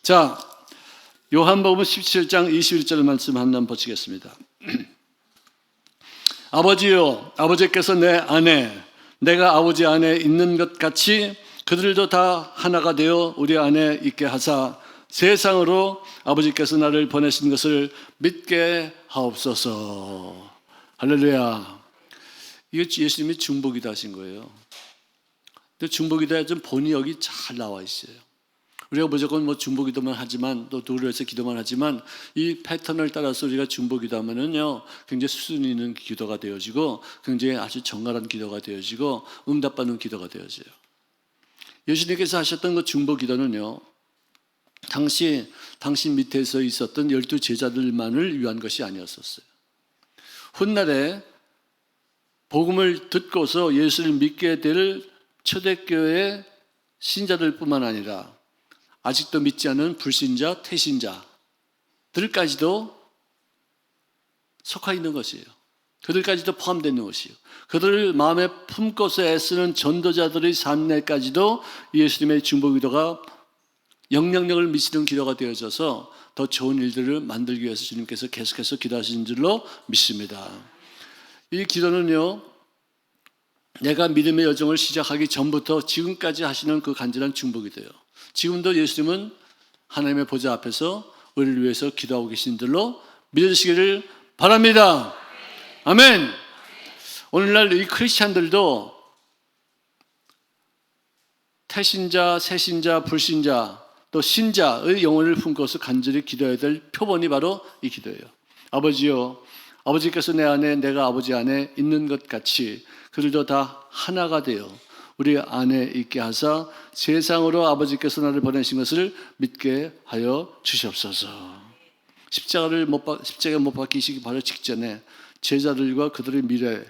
자, 요한복음 17장 21절 말씀 한번 보시겠습니다. 아버지요, 아버지께서 내 안에, 내가 아버지 안에 있는 것 같이 그들도 다 하나가 되어 우리 안에 있게 하사 세상으로 아버지께서 나를 보내신 것을 믿게 하옵소서. 할렐루야. 이거 예수님이 중보기도 하신 거예요. 근데 중보기도에 좀 본이 여기 잘 나와 있어요. 우리가 무조건 중보기도만 하지만 또 도를 해서 기도만 하지만 이 패턴을 따라서 우리가 중보기도하면은요 굉장히 수준 있는 기도가 되어지고 굉장히 아주 정갈한 기도가 되어지고 응답받는 기도가 되어져요. 예수님께서 하셨던 그 중보기도는요 당신 밑에서 있었던 12 제자들만을 위한 것이 아니었었어요. 훗날에 복음을 듣고서 예수를 믿게 될 초대교회 신자들뿐만 아니라 아직도 믿지 않은 불신자, 태신자들까지도 속하 있는 것이에요. 그들까지도 포함되어 있는 것이에요. 그들을 마음에 품고서 애쓰는 전도자들의 삶내까지도 예수님의 중보기도가 영향력을 미치는 기도가 되어져서 더 좋은 일들을 만들기 위해서 주님께서 계속해서 기도하신 줄로 믿습니다. 이 기도는요, 내가 믿음의 여정을 시작하기 전부터 지금까지 하시는 그 간절한 중보기도예요. 지금도 예수님은 하나님의 보좌 앞에서 우리를 위해서 기도하고 계신 줄로 믿으시기를 바랍니다. 아멘. 오늘날 이 크리스찬들도 태신자, 새신자, 불신자 또 신자의 영혼을 품고서 간절히 기도해야 될 표본이 바로 이 기도예요. 아버지요, 아버지께서 내 안에 내가 아버지 안에 있는 것 같이 그들도 다 하나가 되어 우리 안에 있게 하사 세상으로 아버지께서 나를 보내신 것을 믿게 하여 주시옵소서. 십자가에 못 박히시기 바로 직전에 제자들과 그들의 미래의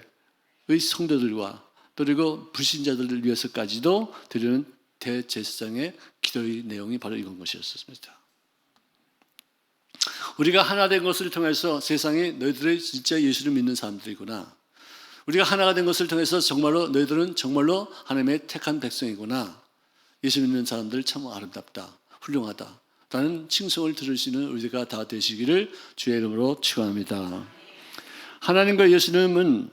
성도들과 그리고 불신자들을 위해서까지도 드리는 대제사장의 기도의 내용이 바로 이건 것이었습니다. 우리가 하나 된 것을 통해서 세상이 너희들이 진짜 예수를 믿는 사람들이구나, 우리가 하나가 된 것을 통해서 정말로 너희들은 정말로 하나님의 택한 백성이구나, 예수 믿는 사람들 참 아름답다, 훌륭하다 라는 칭송을 들을 수 있는 우리가 다 되시기를 주의 이름으로 축원합니다. 하나님과 예수님은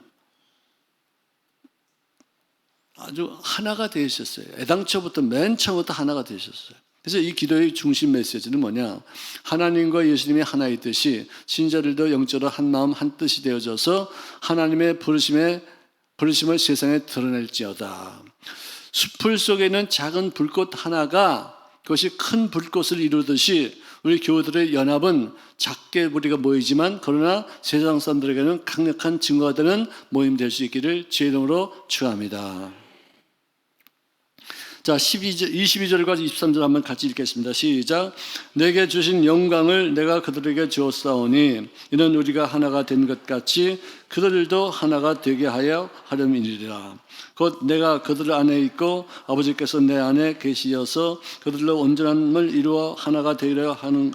아주 하나가 되셨어요. 애당초부터 맨 처음부터 하나가 되셨어요. 그래서 이 기도의 중심 메시지는 뭐냐, 하나님과 예수님이 하나 있듯이 신자들도 영적으로 한 마음 한 뜻이 되어져서 하나님의 부르심을 세상에 드러낼지어다. 숲을 속에 있는 작은 불꽃 하나가 그것이 큰 불꽃을 이루듯이 우리 교우들의 연합은 작게 우리가 모이지만 그러나 세상 사람들에게는 강력한 증거가 되는 모임 될 수 있기를 주의 이름으로 축원합니다. 자, 22절과 23절 한번 같이 읽겠습니다. 시작. 내게 주신 영광을 내가 그들에게 주었사오니 이는 우리가 하나가 된 것 같이 그들도 하나가 되게 하여 하려니이라. 곧 내가 그들 안에 있고 아버지께서 내 안에 계시어서 그들로 온전함을 이루어 하나가 되려 함은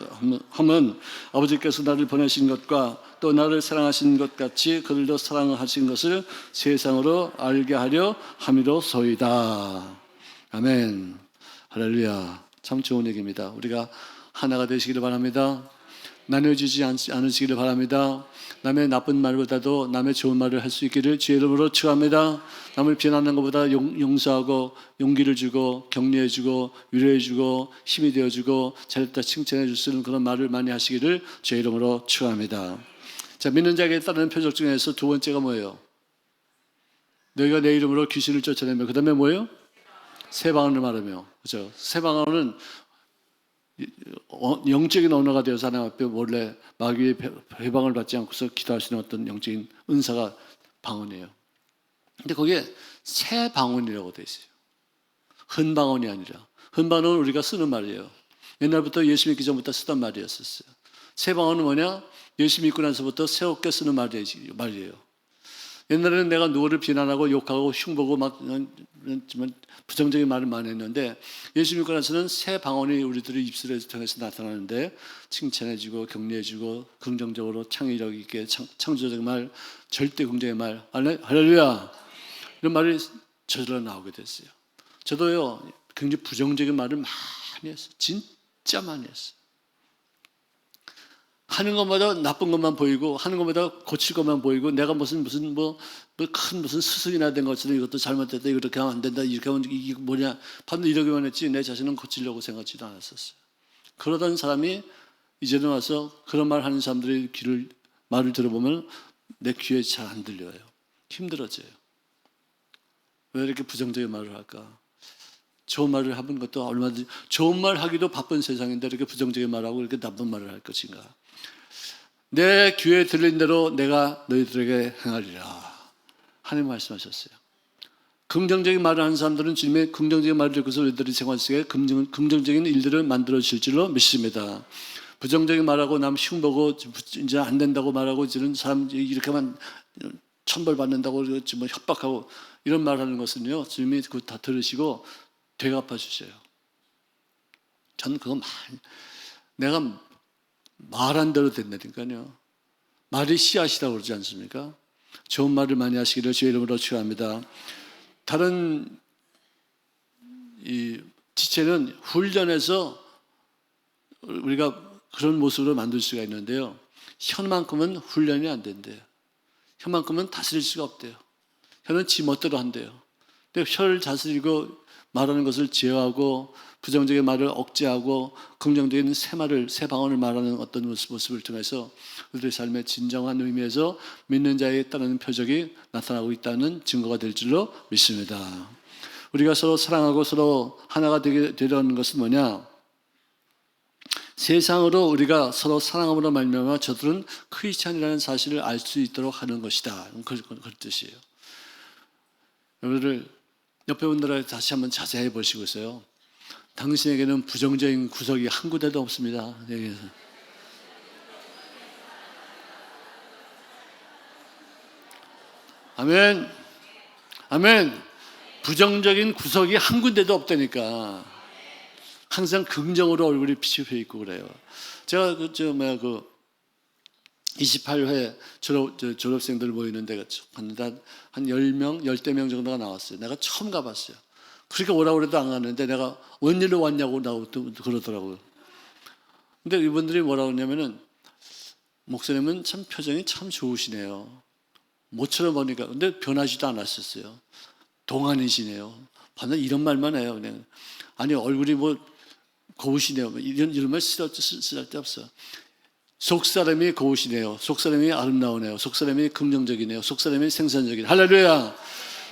아버지께서 나를 보내신 것과 또 나를 사랑하신 것 같이 그들도 사랑하신 것을 세상으로 알게 하려 함이로소이다. 아멘. 할렐루야. 참 좋은 얘기입니다. 우리가 하나가 되시기를 바랍니다. 나눠지지 않으시기를 바랍니다. 남의 나쁜 말보다도 남의 좋은 말을 할 수 있기를 주의 이름으로 축원합니다. 남을 비난하는 것보다 용서하고 용기를 주고 격려해주고 위로해주고 힘이 되어주고 잘했다 칭찬해 줄 수 있는 그런 말을 많이 하시기를 주의 이름으로 축원합니다. 자, 믿는 자에게 따르는 표적 중에서 두 번째가 뭐예요? 너희가 내 이름으로 귀신을 쫓아내며 그 다음에 뭐예요? 새 방언을 말하며, 그렇죠? 새 방언은 영적인 언어가 되어서 하나님 앞에 원래 마귀의 해방을 받지 않고서 기도할 수 있는 어떤 영적인 은사가 방언이에요. 근데 거기에 새 방언이라고 되어 있어요. 흔 방언이 아니라. 흔 방언은 우리가 쓰는 말이에요. 옛날부터 예수 믿기 전부터 쓰던 말이었었어요. 새 방언은 뭐냐? 예수 믿고 나서부터 새롭게 쓰는 말이에요. 옛날에는 내가 누구를 비난하고 욕하고 흉보고 막 부정적인 말을 많이 했는데 예수 믿고 나서는 새 방언이 우리들의 입술을 통해서 나타나는데 칭찬해주고 격려해주고 긍정적으로 창의력 있게 창조적인 말, 절대 긍정의 말, 할렐루야 이런 말이 저절로 나오게 됐어요. 저도요 굉장히 부정적인 말을 많이 했어요. 진짜 많이 했어요. 하는 것마다 나쁜 것만 보이고, 하는 것마다 고칠 것만 보이고, 내가 무슨 큰 무슨 스승이나 된 것처럼 이것도 잘못됐다, 이렇게 하면 안 된다, 이렇게 하면 이게 뭐냐, 반드시 이러기만 했지 내 자신은 고치려고 생각지도 않았었어요. 그러던 사람이 이제는 와서 그런 말 하는 사람들의 말을 들어보면 내 귀에 잘 안 들려요. 힘들어져요. 왜 이렇게 부정적인 말을 할까? 좋은 말을 하는 것도 얼마든지, 좋은 말 하기도 바쁜 세상인데 이렇게 부정적인 말하고 이렇게 나쁜 말을 할 것인가? 내 귀에 들린 대로 내가 너희들에게 행하리라. 하나님 말씀하셨어요. 긍정적인 말을 하는 사람들은 주님의 긍정적인 말을 듣고서 너희들의 생활 속에 긍정적인 일들을 만들어 주실 줄로 믿습니다. 부정적인 말하고 남 흉보고 이제 안 된다고 말하고 이런 사람 이렇게만 천벌 받는다고 뭐 협박하고 이런 말하는 것은요, 주님이 그거 다 들으시고 되갚아 주셔요. 저는 그거 내가 말한 대로 된다니까요. 말이 씨앗이라고 그러지 않습니까? 좋은 말을 많이 하시기를 주의 이름으로 축원합니다. 다른 이 지체는 훈련해서 우리가 그런 모습으로 만들 수가 있는데요. 혀만큼은 훈련이 안 된대요. 혀만큼은 다스릴 수가 없대요. 혀는 지 멋대로 한대요. 근데 혀를 다스리고 말하는 것을 제어하고 부정적인 말을 억제하고 긍정적인 새 방언을 말하는 어떤 모습을 통해서 우리의 삶의 진정한 의미에서 믿는 자에 따르는 표적이 나타나고 있다는 증거가 될 줄로 믿습니다. 우리가 서로 사랑하고 서로 하나가 되려는 것은 뭐냐? 세상으로 우리가 서로 사랑함으로 말미암아 저들은 크리스찬이라는 사실을 알 수 있도록 하는 것이다. 그런 뜻이에요. 여러분들 옆에 분들을 다시 한번 자세히 보시고 있어요. 당신에게는 부정적인 구석이 한 군데도 없습니다. 여기서. 아멘. 아멘. 부정적인 구석이 한 군데도 없다니까. 항상 긍정으로 얼굴이 비추어 있고 그래요. 제가 28회 졸업생들 모이는 데가 봤는데 한 10명, 10명 정도가 나왔어요. 내가 처음 가봤어요. 그렇게 오라고 그래도 안 갔는데 내가 웬일로 왔냐고 나오고 그러더라고요. 근데 이분들이 뭐라고 했냐면은 목사님은 참 표정이 참 좋으시네요. 모처럼 보니까. 근데 변하지도 않았었어요. 동안이시네요. 반면 이런 말만 해요. 그냥. 아니 얼굴이 뭐 고우시네요. 이런 말 쓸데없어. 속사람이 고우시네요. 속사람이 아름다우네요. 속사람이 긍정적이네요. 속사람이 생산적이네요. 할렐루야.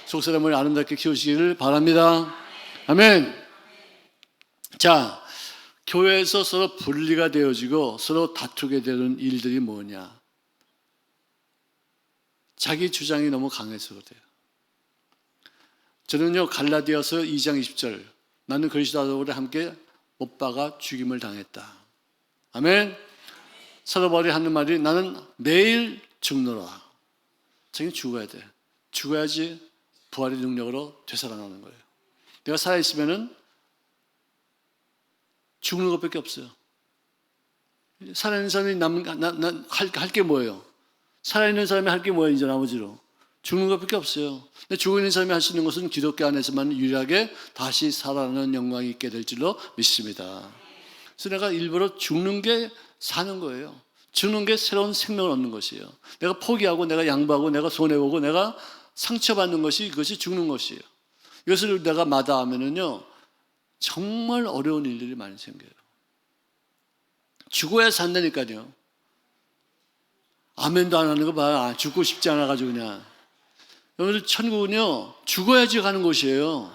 속사람을 아름답게 키우시기를 바랍니다. 아멘. 자, 교회에서 서로 분리가 되어지고 서로 다투게 되는 일들이 뭐냐? 자기 주장이 너무 강해서 그래요. 저는요, 갈라디아서 2장 20절, 나는 그리스도와 함께 못 박아 죽임을 당했다. 아멘. 사도바울이 하는 말이 나는 매일 죽노라. 자기는 죽어야 돼. 죽어야지 부활의 능력으로 되살아나는 거예요. 내가 살아있으면은 죽는 것밖에 없어요. 살아있는 사람이 할 게 뭐예요? 살아있는 사람이 할 게 뭐예요? 이제 나머지로. 죽는 것밖에 없어요. 근데 죽어있는 사람이 할 수 있는 것은 기독교 안에서만 유일하게 다시 살아나는 영광이 있게 될 줄로 믿습니다. 그래서 내가 일부러 죽는 게 사는 거예요. 죽는 게 새로운 생명을 얻는 것이에요. 내가 포기하고 내가 양보하고 내가 손해보고 내가 상처받는 것이 이것이 죽는 것이에요. 이것을 내가 마다하면은요 정말 어려운 일들이 많이 생겨요. 죽어야 산다니까요. 아멘도 안 하는 거 봐. 죽고 싶지 않아가지고 그냥. 여러분 천국은요 죽어야지 가는 곳이에요.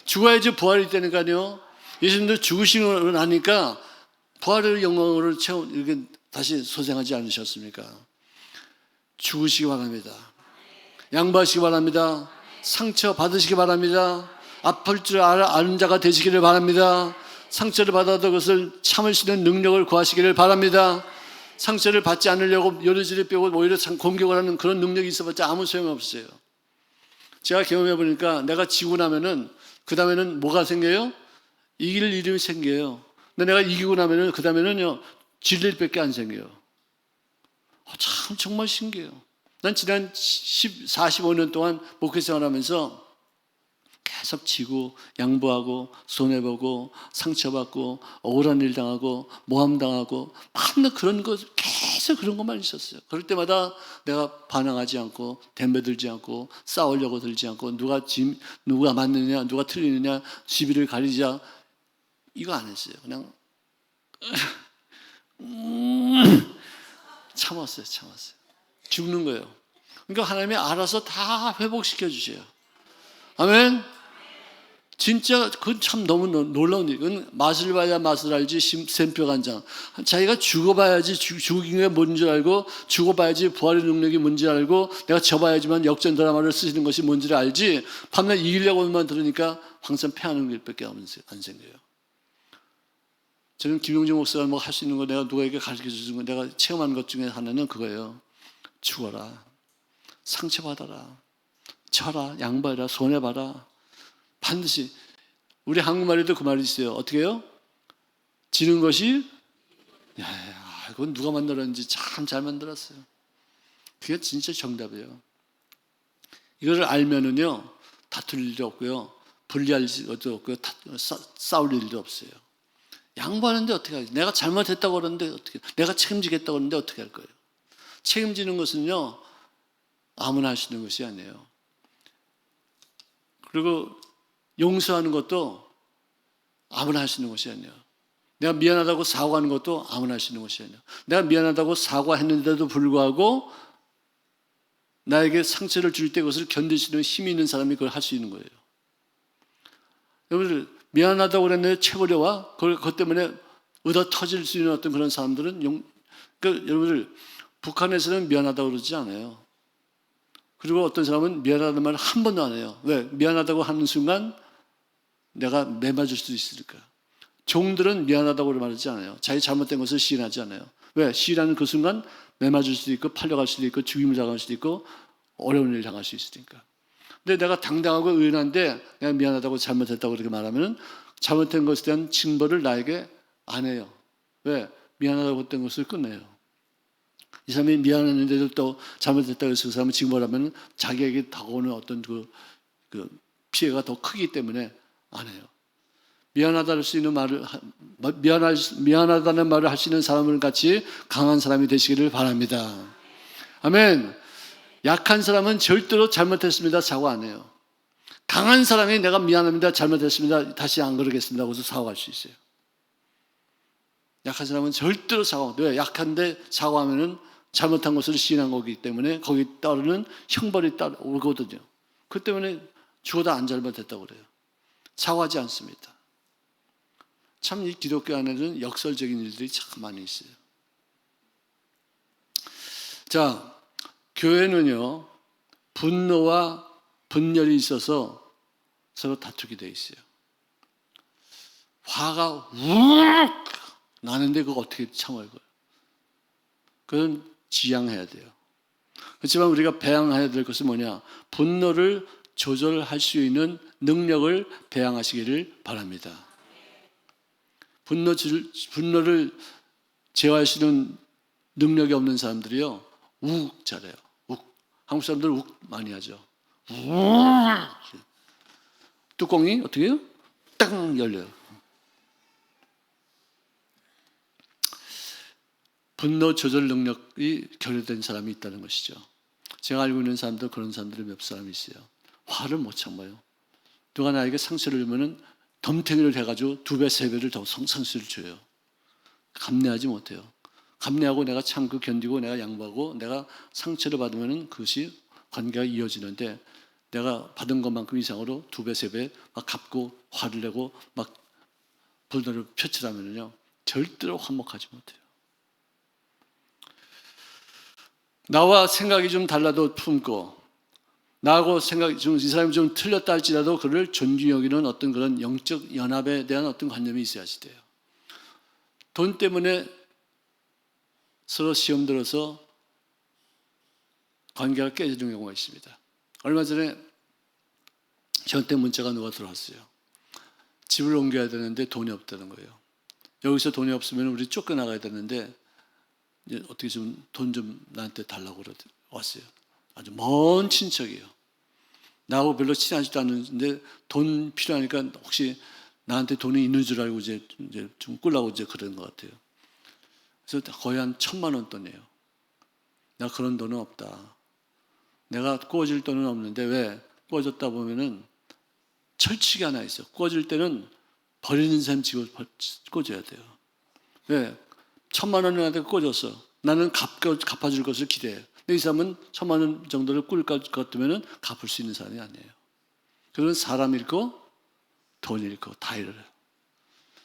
죽어야지 부활이 있다니까요. 예수님도 죽으시고 나니까 부활의 영광을 이렇게 다시 소생하지 않으셨습니까? 죽으시기 바랍니다. 양보하시기 바랍니다. 상처 받으시기 바랍니다. 아플 줄 아는 자가 되시기를 바랍니다. 상처를 받아도 그것을 참을 수 있는 능력을 구하시기를 바랍니다. 상처를 받지 않으려고 요리조리 빼고 오히려 공격을 하는 그런 능력이 있어봤자 아무 소용없어요. 제가 경험해 보니까 내가 지고 나면은 그 다음에는 뭐가 생겨요? 이길 일이 생겨요. 근데 내가 이기고 나면은 그 다음에는요 질 일밖에 안 생겨요. 참 정말 신기해요. 난 지난 45년 동안 목회 생활하면서 계속 지고 양보하고 손해보고 상처받고 억울한 일 당하고 모함당하고 맨날 그런 거 계속 그런 것만 있었어요. 그럴 때마다 내가 반항하지 않고 덤벼들지 않고 싸우려고 들지 않고 누가 맞느냐 누가 틀리느냐 시비를 가리자 이거 안 했어요. 그냥 참았어요. 죽는 거예요. 그러니까 하나님이 알아서 다 회복시켜 주세요. 아멘. 진짜 그건 참 너무 놀라운 일. 그건 맛을 봐야 맛을 알지 샘표간장. 자기가 죽어봐야지 죽은 게 뭔지 알고 죽어봐야지 부활의 능력이 뭔지 알고 내가 져봐야지만 역전 드라마를 쓰시는 것이 뭔지를 알지. 밤낮 이기려고만 들으니까 항상 패하는 일밖에 안 생겨요. 저는 김용진 목사가 뭐 할 수 있는 거 내가 누구에게 가르쳐 주는 거 내가 체험한 것 중에 하나는 그거예요. 죽어라. 상처받아라. 져라. 양보해라. 손해봐라. 반드시 우리 한국말에도 그 말이 있어요. 어떻게 해요? 지는 것이 그건 누가 만들었는지 참 잘 만들었어요. 그게 진짜 정답이에요. 이거를 알면은요 다툴 일도 없고요 분리할 일도 없고요 싸울 일도 없어요. 양보하는데 어떻게 하지? 내가 잘못했다고 그러는데 어떻게? 내가 책임지겠다고 그러는데 어떻게 할 거예요? 책임지는 것은요 아무나 할 수 있는 것이 아니에요. 그리고 용서하는 것도 아무나 할 수 있는 것이 아니에요. 내가 미안하다고 사과하는 것도 아무나 할 수 있는 것이 아니에요. 내가 미안하다고 사과했는데도 불구하고 나에게 상처를 줄 때 그것을 견딜 수 있는 힘이 있는 사람이 그걸 할 수 있는 거예요. 여러분들 미안하다고 그랬는데 채버려와 그것 때문에 얻어 터질 수 있는 어떤 그런 사람들은 그러니까 여러분들 북한에서는 미안하다고 그러지 않아요. 그리고 어떤 사람은 미안하다는 말을 한 번도 안 해요. 왜? 미안하다고 하는 순간 내가 매맞을 수도 있으니까. 종들은 미안하다고 말하지 않아요. 자기 잘못된 것을 시인하지 않아요. 왜? 시인하는 그 순간 매맞을 수도 있고 팔려갈 수도 있고 죽임을 당할 수도 있고 어려운 일을 당할 수 있으니까. 근데 내가 당당하고 의연한데 내가 미안하다고 잘못했다고 그렇게 말하면 잘못된 것에 대한 징벌을 나에게 안 해요. 왜? 미안하다고 했던 것을 끝내요. 이 사람이 미안했는데도 또 잘못했다고 해서 그 사람을 징벌하면 자기에게 다가오는 어떤 그 피해가 더 크기 때문에 안 해요. 미안하다는 말을 할 수 있는 사람을 같이 강한 사람이 되시기를 바랍니다. 아멘. 약한 사람은 절대로 잘못했습니다 사과 안 해요. 강한 사람이 내가 미안합니다 잘못했습니다 다시 안 그러겠습니다 하고서 사과할 수 있어요. 약한 사람은 절대로 사과 안 해요. 왜? 약한데 사과하면은 잘못한 것을 시인한 거기 때문에 거기 따르는 형벌이 오거든요. 그 때문에 죽어도 안 잘못했다고 그래요. 사과하지 않습니다. 참 이 기독교 안에는 역설적인 일들이 참 많이 있어요. 자, 교회는요 분노와 분열이 있어서 서로 다투게 돼 있어요. 화가 우욱 나는데 그거 어떻게 참아요? 그건 지양해야 돼요. 그렇지만 우리가 배양해야 될 것은 뭐냐? 분노를 조절할 수 있는 능력을 배양하시기를 바랍니다. 분노를 제어할 수 있는 능력이 없는 사람들이요 욱 잘해요. 욱. 한국 사람들 욱 많이 하죠. 욱. 뚜껑이 어떻게 해요? 딱 열려요. 분노 조절 능력이 결여된 사람이 있다는 것이죠. 제가 알고 있는 사람도 그런 사람들이 몇 사람이 있어요. 화를 못 참아요. 누가 나에게 상처를 주면은 덤탱이를 해가지고 2배, 3배를 더 상처를 줘요. 감내하지 못해요. 감내하고 내가 참고 견디고 내가 양보하고 내가 상처를 받으면은 그것이 관계가 이어지는데 내가 받은 것만큼 이상으로 2배, 3배 막 갚고 화를 내고 막 분노를 표출하면은요 절대로 화목하지 못해요. 나와 생각이 좀 달라도 품고 나하고 생각이 좀 이 사람이 좀 틀렸다 할지라도 그를 존중히 여기는 어떤 그런 영적 연합에 대한 어떤 관념이 있어야지 돼요. 돈 때문에 서로 시험 들어서 관계가 깨지는 경우가 있습니다. 얼마 전에 저한테 문자가 누가 들어왔어요. 집을 옮겨야 되는데 돈이 없다는 거예요. 여기서 돈이 없으면 우리 쫓겨나가야 되는데 이제 어떻게 좀 돈 좀 나한테 달라고 왔어요. 아주 먼 친척이에요. 나하고 별로 친하지도 않는데 돈 필요하니까 혹시 나한테 돈이 있는 줄 알고 이제 좀 꿀라고 이제 그런 것 같아요. 그래서 거의 한 1,000만 원 돈이에요. 나 그런 돈은 없다. 내가 구워줄 돈은 없는데 왜? 구워줬다 보면은 철칙이 하나 있어. 구워줄 때는 버리는 셈 치고 구워줘야 돼요. 왜? 1,000만 원한테 구워줬어. 나는 갚아줄 것을 기대해요. 근데 이 사람은 1,000만 원 정도를 꿀 것 같으면 갚을 수 있는 사람이 아니에요. 그건 사람 잃고 돈 잃고 다 잃어요.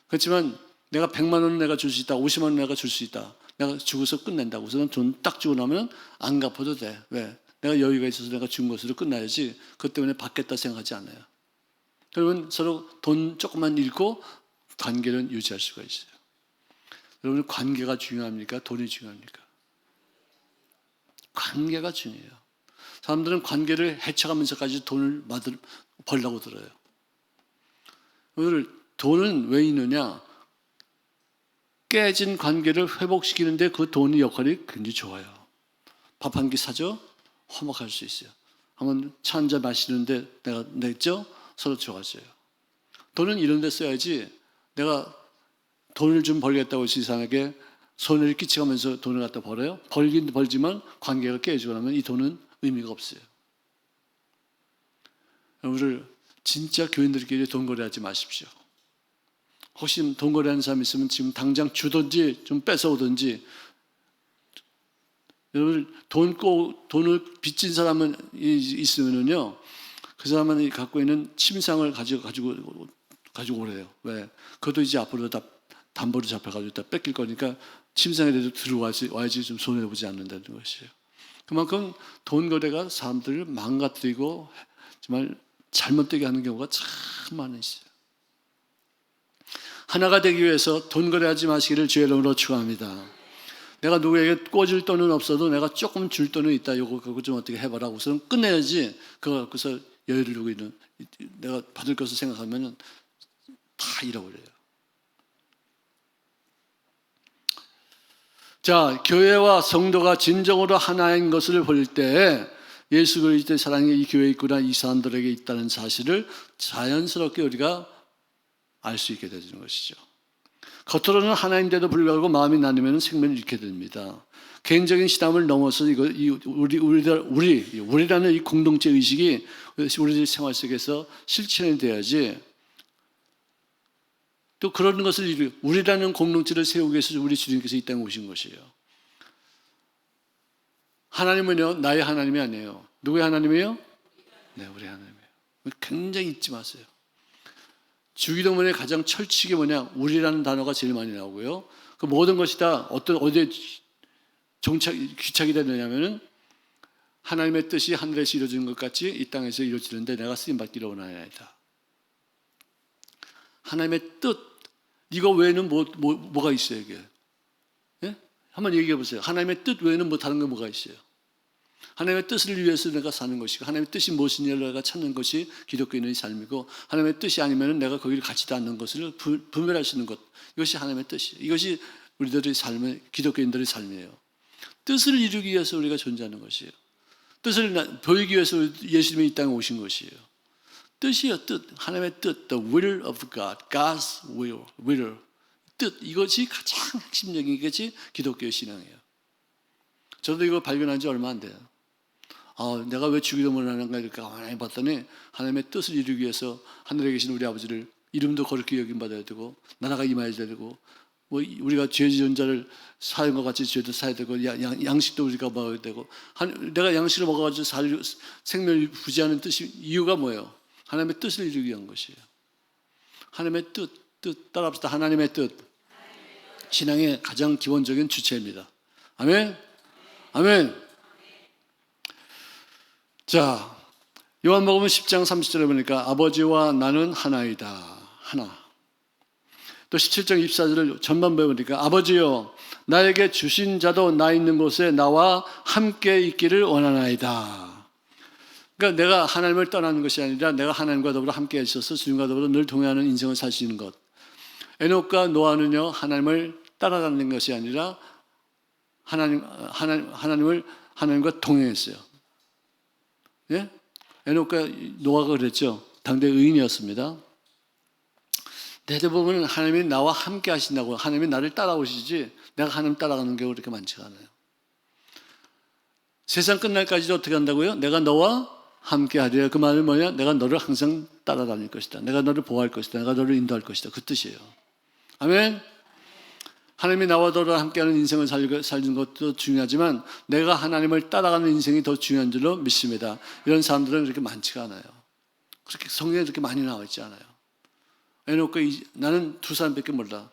그렇지만 내가 100만 원 내가 줄 수 있다. 50만 원 내가 줄 수 있다. 내가 주고서 끝낸다고. 그래서 돈 딱 주고 나면 안 갚아도 돼. 왜? 내가 여유가 있어서 내가 준 것으로 끝나야지 그것 때문에 받겠다 생각하지 않아요. 그러면 서로 돈 조금만 잃고 관계는 유지할 수가 있어요. 여러분 관계가 중요합니까? 돈이 중요합니까? 관계가 중요해요. 사람들은 관계를 해쳐가면서까지 돈을 벌려고 들어요. 오늘 돈은 왜 있느냐? 깨진 관계를 회복시키는데 그 돈의 역할이 굉장히 좋아요. 밥 한 끼 사죠? 화목할 수 있어요. 한번 차 한 잔 마시는데 내가 냈죠? 서로 좋아져요. 돈은 이런 데 써야지 내가 돈을 좀 벌겠다고 해서 이상하게 손해를 끼쳐가면서 돈을 갖다 벌어요? 벌긴 벌지만 관계가 깨지고 나면 이 돈은 의미가 없어요. 여러분들 진짜 교인들끼리 돈 거래하지 마십시오. 혹시 돈 거래하는 사람 있으면 지금 당장 주든지 좀 뺏어오든지. 여러분 돈을 빚진 사람은 있으면은요 그 사람은 갖고 있는 침상을 가지고 오래요. 왜? 그것도 이제 앞으로 다 담보로 잡혀가지고 다 뺏길 거니까 침상에라도 들어와야지 좀 손해보지 않는다는 것이에요. 그만큼 돈 거래가 사람들을 망가뜨리고 정말 잘못되게 하는 경우가 참 많이 있어요. 하나가 되기 위해서 돈 거래하지 마시기를 주의 이름으로 축원합니다. 내가 누구에게 꿔줄 돈은 없어도 내가 조금 줄 돈은 있다. 그거 좀 어떻게 해봐라. 우선 끝내야지. 그거 갖고서 여유를 두고 있는 내가 받을 것을 생각하면 다 잃어버려요. 자, 교회와 성도가 진정으로 하나인 것을 볼 때 예수 그리스도의 사랑이 이 교회에 있구나, 이 사람들에게 있다는 사실을 자연스럽게 우리가 알 수 있게 되는 것이죠. 겉으로는 하나인데도 불구하고 마음이 나누면 생명을 잃게 됩니다. 개인적인 신앙을 넘어서 우리라는 이 공동체 의식이 우리들 생활 속에서 실천이 돼야지. 또 그런 것을 우리라는 공동체를 세우기 위해서 우리 주님께서 이 땅에 오신 것이에요. 하나님은요 나의 하나님이 아니에요. 누구의 하나님이에요? 네, 우리 하나님이에요. 굉장히 잊지 마세요. 주기도문의 가장 철칙이 뭐냐? 우리라는 단어가 제일 많이 나오고요. 그 모든 것이 다 어디에 귀착이 되느냐면은 하나님의 뜻이 하늘에서 이루어지는 것 같이 이 땅에서 이루어지는데 내가 쓰임받기를 원하나이다. 하나님의 뜻, 이거 외에는 뭐가 있어요, 이게? 예? 한번 얘기해 보세요. 하나님의 뜻 외에는 다른 게 뭐가 있어요? 하나님의 뜻을 위해서 내가 사는 것이고 하나님의 뜻이 무엇인지를 내가 찾는 것이 기독교인의 삶이고 하나님의 뜻이 아니면 내가 거기를 가지도 않는 것을 분별할 수 있는 것, 이것이 하나님의 뜻이에요. 이것이 우리들의 삶의 기독교인들의 삶이에요. 뜻을 이루기 위해서 우리가 존재하는 것이에요. 뜻을 보이기 위해서 예수님이 이 땅에 오신 것이에요. 뜻이요, 뜻. 하나님의 뜻, the will of God, God's will. 뜻, 이것이 가장 핵심적인 것이 기독교의 신앙이에요. 저도 이거 발견한 지 얼마 안 돼요. 내가 왜 주기도문을 하는가 이렇게 가만히 봤더니 하나님의 뜻을 이루기 위해서 하늘에 계신 우리 아버지를 이름도 거룩히 여김받아야 되고 나라가 임해야 되고 우리가 죄 지은 자를 사는 것 같이 죄도 사야 되고 양식도 우리가 먹어야 되고 내가 양식을 먹어가지고 생명을 부지하는 뜻이 이유가 뭐예요? 하나님의 뜻을 이루기 위한 것이에요. 하나님의 뜻 따라합시다. 하나님의 뜻. 신앙의 가장 기본적인 주체입니다. 아멘. 아멘. 자, 요한복음 10장 30절에 보니까 아버지와 나는 하나이다. 하나. 또 17장 24절을 전반부에 보니까 아버지여 나에게 주신 자도 나 있는 곳에 나와 함께 있기를 원하나이다. 그러니까 내가 하나님을 떠나는 것이 아니라 내가 하나님과 더불어 함께 있어서 주님과 더불어 늘 동행하는 인생을 살 수 있는 것. 에녹과 노아는요 하나님을 따라다니는 것이 아니라 하나님과 동행했어요. 예? 에녹과 노아가 그랬죠. 당대 의인이었습니다. 대부분은 하나님이 나와 함께 하신다고, 하나님이 나를 따라오시지 내가 하나님 따라가는 경우가 그렇게 많지가 않아요. 세상 끝날까지도 어떻게 한다고요? 내가 너와 함께 하리라. 그 말은 뭐냐? 내가 너를 항상 따라다닐 것이다. 내가 너를 보호할 것이다. 내가 너를 인도할 것이다. 그 뜻이에요. 아멘. 하나님이 나와 너를 함께하는 인생을 살는 것도 중요하지만 내가 하나님을 따라가는 인생이 더 중요한 줄로 믿습니다. 이런 사람들은 그렇게 많지가 않아요. 그렇게 성경에 그렇게 많이 나와 있지 않아요. 에녹과 나는 두 사람밖에 몰라.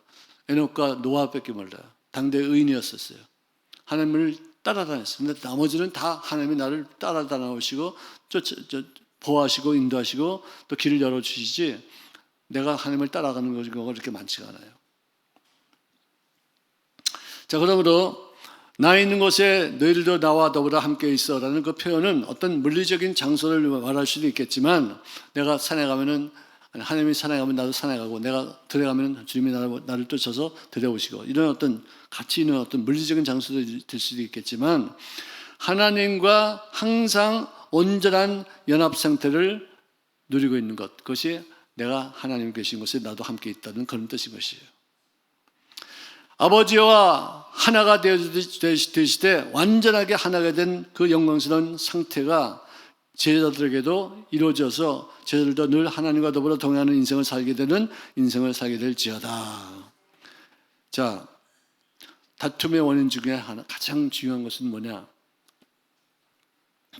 에녹과 노아밖에 몰라. 당대 의인이었었어요. 하나님을 따라다녔어요. 근데 나머지는 다 하나님이 나를 따라다니시고 보호하시고 인도하시고 또 길을 열어주시지 내가 하나님을 따라가는 경우가 그렇게 많지가 않아요. 자, 그러므로 나 있는 곳에 너희들도 나와 더불어 함께 있어라는 그 표현은 어떤 물리적인 장소를 말할 수도 있겠지만 내가 산에 가면은 하나님이 산에 가면 나도 산에 가고 내가 들에 가면 주님이 나를 쫓아서 데려오시고 이런 어떤 가치 있는 어떤 물리적인 장소도 될 수도 있겠지만 하나님과 항상 온전한 연합 상태를 누리고 있는 것, 그것이 내가 하나님 계신 곳에 나도 함께 있다는 그런 뜻인 것이에요. 아버지와 하나가 되시되 완전하게 하나가 된 그 영광스러운 상태가 제자들에게도 이루어져서 제자들도 늘 하나님과 더불어 동행하는 인생을 살게 되는 인생을 살게 될지어다. 자, 다툼의 원인 중에 하나 가장 중요한 것은 뭐냐?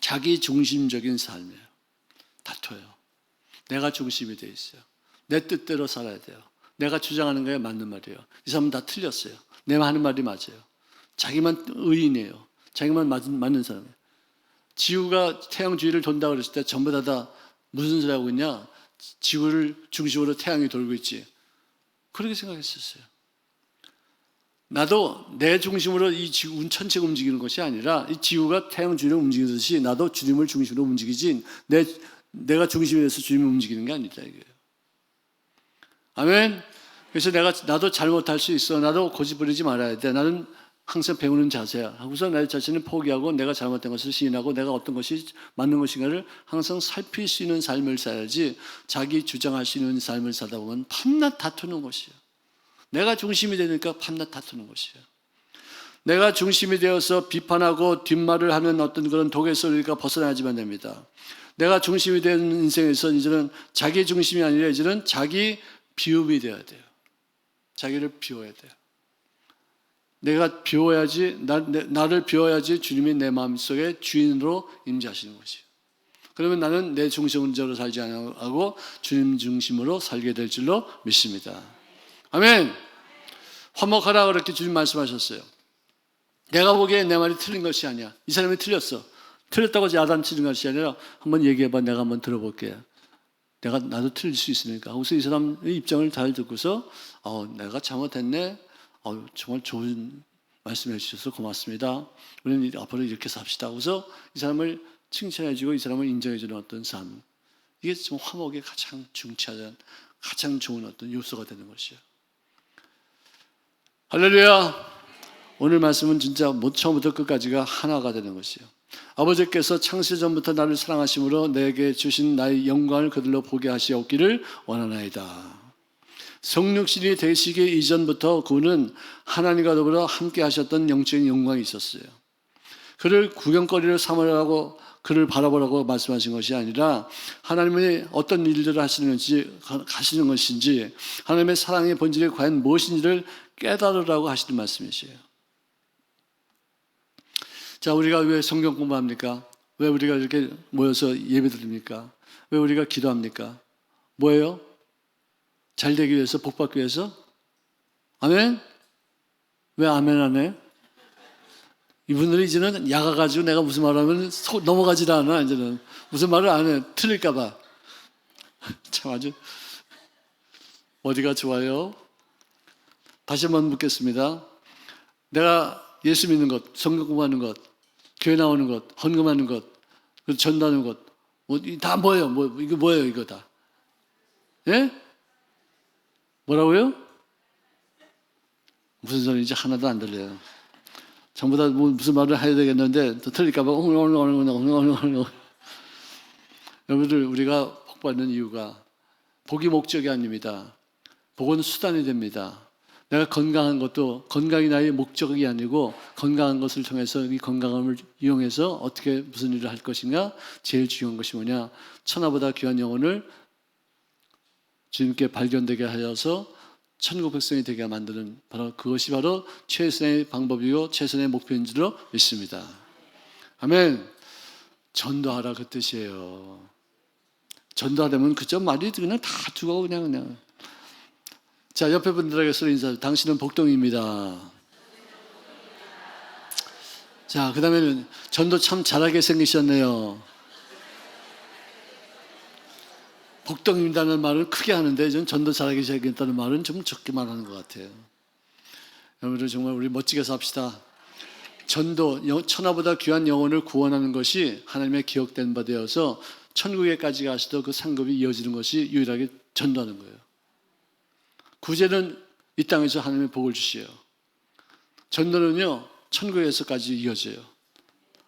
자기 중심적인 삶이에요. 다퉈요. 내가 중심이 돼 있어요. 내 뜻대로 살아야 돼요. 내가 주장하는 거에 맞는 말이에요. 이 사람은 다 틀렸어요. 내가 하는 말이 맞아요. 자기만 의인이에요. 자기만 맞는 사람이에요. 지구가 태양 주위를 돈다 그랬을 때 전부 다 무슨 소리 하고 있냐? 지구를 중심으로 태양이 돌고 있지. 그렇게 생각했었어요. 나도 내 중심으로 이 지구 전체가 움직이는 것이 아니라 이 지구가 태양 주위를 움직이듯이 나도 주님을 중심으로 움직이지 내가 중심이 돼서 주님을 움직이는 게 아니다 이거예요. 아멘. 그래서 나도 잘못할 수 있어. 나도 고집 부리지 말아야 돼. 나는 항상 배우는 자세야. 하고서 내 자신을 포기하고 내가 잘못된 것을 시인하고 내가 어떤 것이 맞는 것인가를 항상 살필 수 있는 삶을 살아야지 자기 주장할 수 있는 삶을 살다 보면 밤낮 다투는 것이에요. 내가 중심이 되니까 밤낮 다투는 것이에요. 내가 중심이 되어서 비판하고 뒷말을 하는 어떤 그런 독에서 우리가 벗어나야지만 됩니다. 내가 중심이 되는 인생에서 이제는 자기 중심이 아니라 이제는 자기 비움이 되어야 돼요. 자기를 비워야 돼요. 내가 비워야지, 나를 비워야지 주님이 내 마음속에 주인으로 임재하시는 것이에요. 그러면 나는 내 중심으로 살지 않고 주님 중심으로 살게 될 줄로 믿습니다. 아멘. 화목하라 그렇게 주님 말씀하셨어요. 내가 보기에 내 말이 틀린 것이 아니야. 이 사람이 틀렸어. 틀렸다고 야단치는 것이 아니라 한번 얘기해봐. 내가 한번 들어볼게. 나도 틀릴 수 있으니까. 그래서 이 사람의 입장을 잘 듣고서 내가 잘못했네. 정말 좋은 말씀해 주셔서 고맙습니다. 우리는 앞으로 이렇게 삽시다. 그래서 이 사람을 칭찬해주고 이 사람을 인정해주는 어떤 삶. 이게 좀 화목의 가장 중차전, 가장 좋은 어떤 요소가 되는 것이에요. 할렐루야. 오늘 말씀은 진짜 처음부터 끝까지가 하나가 되는 것이에요. 아버지께서 창세 전부터 나를 사랑하심으로 내게 주신 나의 영광을 그들로 보게 하시옵기를 원하나이다. 성육신이 되시기 이전부터 그는 하나님과 더불어 함께 하셨던 영적인 영광이 있었어요. 그를 구경거리를 삼으라고 그를 바라보라고 말씀하신 것이 아니라 하나님이 어떤 일들을 하시는 것인지 하나님의 사랑의 본질이 과연 무엇인지를 깨달으라고 하시는 말씀이시에요. 자, 우리가 왜 성경 공부합니까? 왜 우리가 이렇게 모여서 예배드립니까? 왜 우리가 기도합니까? 뭐예요? 잘 되기 위해서, 복 받기 위해서? 아멘? 왜 아멘 안 해요? 이분들이 이제는 야가가지고 내가 무슨 말 하면 넘어가지도 않아, 이제는. 무슨 말을 안 해. 틀릴까봐. 참 아주, 어디가 좋아요? 다시 한번 묻겠습니다. 내가 예수 믿는 것, 성경 공부하는 것, 교회 나오는 것, 헌금하는 것, 전도하는 것, 다 뭐예요? 이거 뭐예요, 이거 다? 예? 뭐라고요? 무슨 소리인지 하나도 안 들려요. 전부 다 무슨 말을 해야 되겠는데 또 틀릴까봐 여러분들, 우리가 복 받는 이유가 복이 목적이 아닙니다. 복은 수단이 됩니다. 내가 건강한 것도 건강이 나의 목적이 아니고 건강한 것을 통해서 이 건강함을 이용해서 어떻게 무슨 일을 할 것인가. 제일 중요한 것이 뭐냐, 천하보다 귀한 영혼을 주님께 발견되게 하여서 천국 백성이 되게 만드는, 바로 그것이 바로 최선의 방법이고 최선의 목표인 줄로 믿습니다. 아멘. 전도하라, 그 뜻이에요. 전도하려면 그저 말이 그냥 다 두고 그냥. 자, 옆에 분들에게 서로 인사하세요. 당신은 복동입니다. 자, 그 다음에는 전도 참 잘하게 생기셨네요. 복동입니다는 말을 크게 하는데 전 전도 잘하게 생겼다는 말은 좀 적게 말하는 것 같아요. 여러분들, 정말 우리 멋지게 삽시다. 전도, 천하보다 귀한 영혼을 구원하는 것이 하나님의 기억된 바 되어서 천국에까지 가시도 그 상급이 이어지는 것이 유일하게 전도하는 거예요. 구제는 이 땅에서 하나님의 복을 주시요. 전도는요, 천국에서까지 이어져요.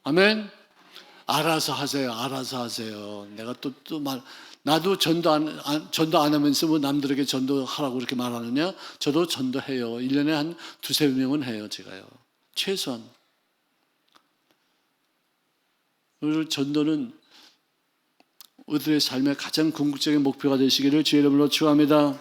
아멘. 알아서 하세요. 알아서 하세요. 내가 나도 전도 안 하면서 뭐 남들에게 전도하라고 그렇게 말하느냐? 저도 전도해요. 1년에 한 두세 명은 해요, 제가요. 최소한. 오늘 전도는 우리들의 삶의 가장 궁극적인 목표가 되시기를 주의 이름으로 축원합니다.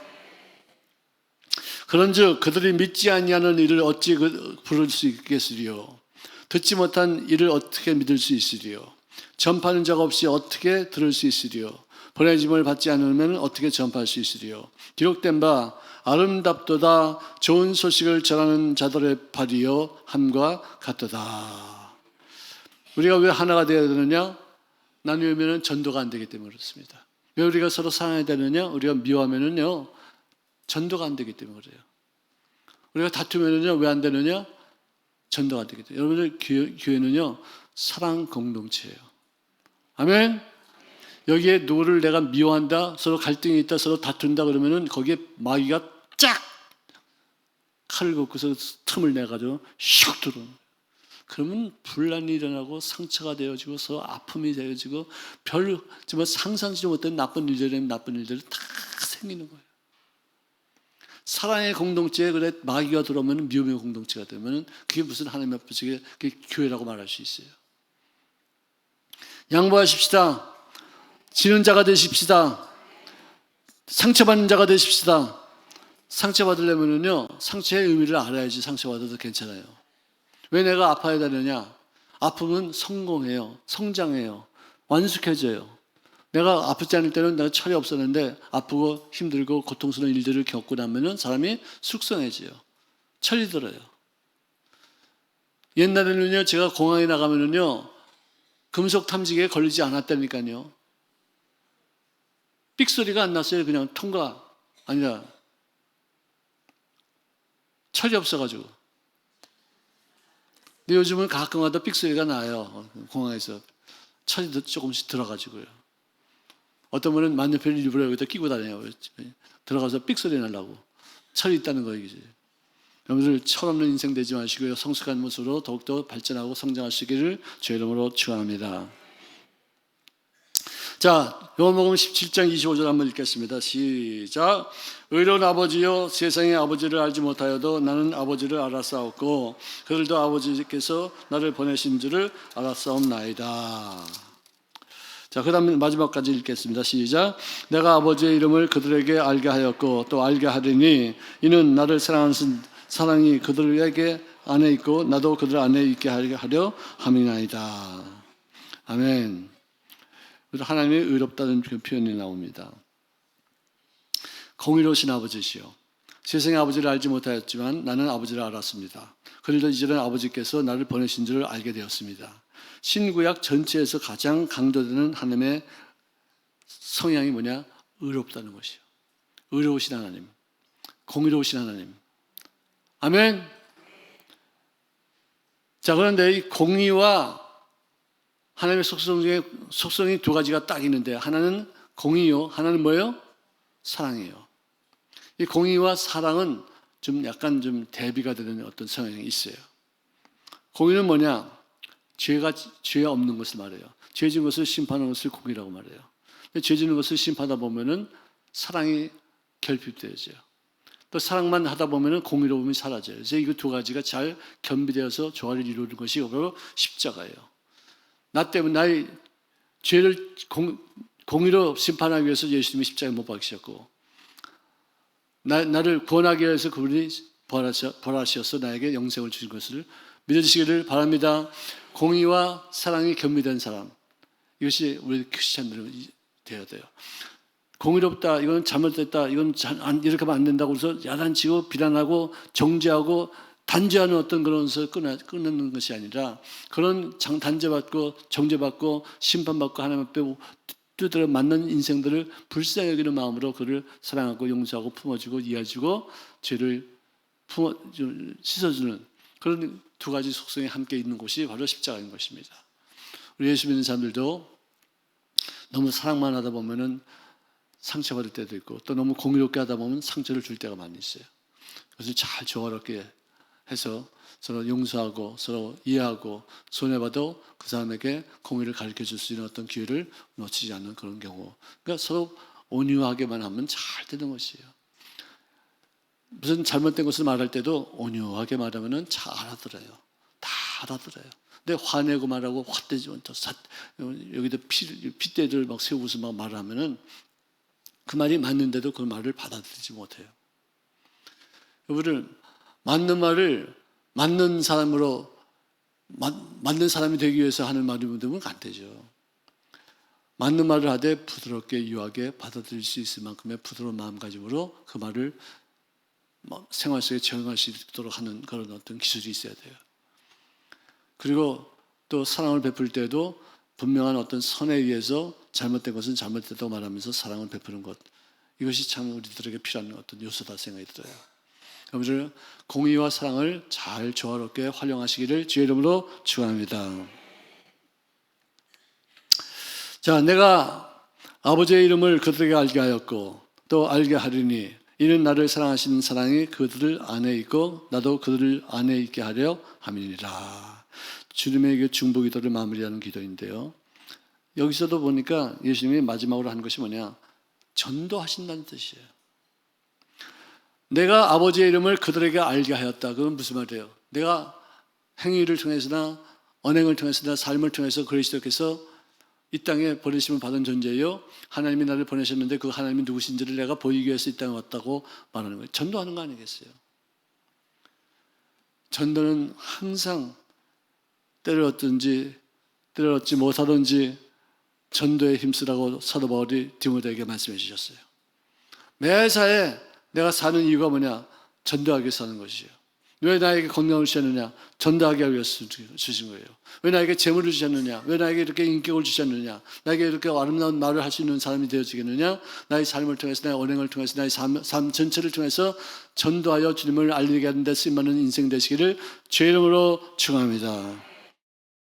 그런즉 그들이 믿지 아니하는 이를 어찌 부를 수 있겠으리요? 듣지 못한 이를 어떻게 믿을 수 있으리요? 전파하는 자가 없이 어떻게 들을 수 있으리요? 보내짐을 받지 않으면 어떻게 전파할 수 있으리요? 기록된 바 아름답도다 좋은 소식을 전하는 자들의 발이요 함과 같도다. 우리가 왜 하나가 되어야 되느냐? 나누면 전도가 안 되기 때문에 그렇습니다. 왜 우리가 서로 사랑해야 되느냐? 우리가 미워하면은요, 전도가 안 되기 때문에 그래요. 우리가 다투면은요, 왜 안 되느냐? 전도가 안 되기 때문에. 여러분들, 교회는요, 사랑 공동체예요. 아멘? 여기에 누구를 내가 미워한다, 서로 갈등이 있다, 서로 다툰다 그러면은 거기에 마귀가 쫙 칼을 걷고서 틈을 내가지고 슉 들어오는. 그러면 분란이 일어나고 상처가 되어지고 서로 아픔이 되어지고 정말 상상치 못한 나쁜 일들이 다 생기는 거예요. 사랑의 공동체에 그래 마귀가 들어오면 미움의 공동체가 되면 그게 무슨 하나님 앞에 교회라고 말할 수 있어요. 양보하십시다. 지는 자가 되십시다. 상처받는 자가 되십시다. 상처받으려면요, 상처의 의미를 알아야지 상처받아도 괜찮아요. 왜 내가 아파야 되느냐? 아픔은 성공해요. 성장해요. 완숙해져요. 내가 아프지 않을 때는 내가 철이 없었는데 아프고 힘들고 고통스러운 일들을 겪고 나면은 사람이 숙성해져요. 철이 들어요. 옛날에는요, 제가 공항에 나가면은요, 금속 탐지기에 걸리지 않았다니까요. 삑 소리가 안 났어요. 그냥 통과. 아니라 철이 없어가지고. 근데 요즘은 가끔가다 삑 소리가 나요. 공항에서 철이 조금씩 들어가지고요. 어떤 분은 만년필을 일부러 여기다 끼고 다녀요. 들어가서 삑 소리 나려고. 철이 있다는 거예요. 여러분들, 철없는 인생 되지 마시고요, 성숙한 모습으로 더욱더 발전하고 성장하시기를 주의 이름으로 축원합니다. 자, 요한복음 17장 25절 한번 읽겠습니다. 시작. 의로운 아버지여, 세상의 아버지를 알지 못하여도 나는 아버지를 알았사옵고 그들도 아버지께서 나를 보내신 줄을 알았사옵나이다. 자, 그 다음에 마지막까지 읽겠습니다. 시작. 내가 아버지의 이름을 그들에게 알게 하였고 또 알게 하리니 이는 나를 사랑하는 사랑이 그들에게 안에 있고 나도 그들 안에 있게 하려 함이나이다. 아멘. 하나님이 의롭다는 표현이 나옵니다. 공의로우신 아버지시요, 세상의 아버지를 알지 못하였지만 나는 아버지를 알았습니다. 그들도 이제는 아버지께서 나를 보내신 줄을 알게 되었습니다. 신구약 전체에서 가장 강조되는 하나님의 성향이 뭐냐? 의롭다는 것이요. 의로우신 하나님, 공의로우신 하나님. 아멘. 자, 그런데 이 공의와 하나님의 속성 중에 속성이 두 가지가 딱 있는데, 하나는 공의요, 하나는 뭐예요? 사랑이에요. 이 공의와 사랑은 좀 약간 좀 대비가 되는 어떤 성향이 있어요. 공의는 뭐냐? 죄 없는 것을 말해요. 죄 지은 것을 심판하는 것을 공의라고 말해요. 근데 죄 짓는 것을 심판하다 보면은 사랑이 결핍되어져요. 또 사랑만 하다 보면은 공의로움이 사라져요. 그래서 이거 두 가지가 잘 겸비되어서 조화를 이루는 것이 바로 십자가예요. 나 때문에 나의 죄를 공의로 심판하기 위해서 예수님이 십자가에 못 박히셨고, 나를 구원하기 위해서 그분이 부활하셔서 나에게 영생을 주신 것을 믿으시기를 바랍니다. 공의와 사랑이 겸비된 사람, 이것이 우리 크리스찬들은 되어야 돼요. 공의롭다, 이건 잘못됐다, 이건 이렇게 하면 안 된다고 해서 야단치고 비난하고 정죄하고 단죄하는 어떤 그런 것을 끊는 것이 아니라, 그런 단죄받고 정죄받고 심판받고 하나님 앞에 뜻대로 맞는 인생들을 불쌍히 여기는 마음으로 그를 사랑하고 용서하고 품어주고 이해해주고 죄를 씻어주는 그런 두 가지 속성이 함께 있는 곳이 바로 십자가인 것입니다. 우리 예수 믿는 사람들도 너무 사랑만 하다 보면은 상처받을 때도 있고, 또 너무 공의롭게 하다 보면 상처를 줄 때가 많이 있어요. 그래서 잘 조화롭게 해서 서로 용서하고 서로 이해하고, 손해봐도 그 사람에게 공의를 가르쳐 줄 수 있는 어떤 기회를 놓치지 않는 그런 경우, 그러니까 서로 온유하게만 하면 잘 되는 것이에요. 무슨 잘못된 것을 말할 때도 온유하게 말하면 잘 알아들어요. 다 알아들어요. 근데 화내고 말하고 헛되지만 여기다 핏대들 막 세우고서 막 말하면은 그 말이 맞는데도 그 말을 받아들이지 못해요. 여러분들, 맞는 말을 맞는 사람으로 맞는 사람이 되기 위해서 하는 말이면 안 되죠. 맞는 말을 하되 부드럽게 유하게 받아들일 수 있을 만큼의 부드러운 마음가짐으로 그 말을 생활 속에 적용할 수 있도록 하는 그런 어떤 기술이 있어야 돼요. 그리고 또 사랑을 베풀 때도 분명한 어떤 선에 의해서 잘못된 것은 잘못됐다고 말하면서 사랑을 베푸는 것, 이것이 참 우리들에게 필요한 어떤 요소다 생각이 들어요. 여러분들, 공의와 사랑을 잘 조화롭게 활용하시기를 주의 이름으로 축원합니다. 자, 내가 아버지의 이름을 그들에게 알게 하였고 또 알게 하리니 이는 나를 사랑하시는 사랑이 그들 안에 있고 나도 그들 안에 있게 하려 함이니라. 주님의 중보 기도를 마무리하는 기도인데요, 여기서도 보니까 예수님이 마지막으로 하는 것이 뭐냐, 전도하신다는 뜻이에요. 내가 아버지의 이름을 그들에게 알게 하였다. 그건 무슨 말이에요? 내가 행위를 통해서나 언행을 통해서나 삶을 통해서 그리스도께서 이 땅에 보내심을 받은 존재예요. 하나님이 나를 보내셨는데 그 하나님이 누구신지를 내가 보이기 위해서 이 땅에 왔다고 말하는 거예요. 전도하는 거 아니겠어요? 전도는 항상 때를 얻지 못하든지 전도에 힘쓰라고 사도 바울이 디모데에게 말씀해 주셨어요. 매사에 내가 사는 이유가 뭐냐? 전도하기 위해서 사는 것이에요. 왜 나에게 건강을 주셨느냐? 전도하기 위해서 주신 거예요. 왜 나에게 재물을 주셨느냐? 왜 나에게 이렇게 인격을 주셨느냐? 나에게 이렇게 아름다운 말을 할 수 있는 사람이 되어지겠느냐? 나의 삶을 통해서, 나의 언행을 통해서, 나의 삶 전체를 통해서 전도하여 주님을 알리게 하는 데 쓰임받는 인생 되시기를 주의 이름으로 축원합니다.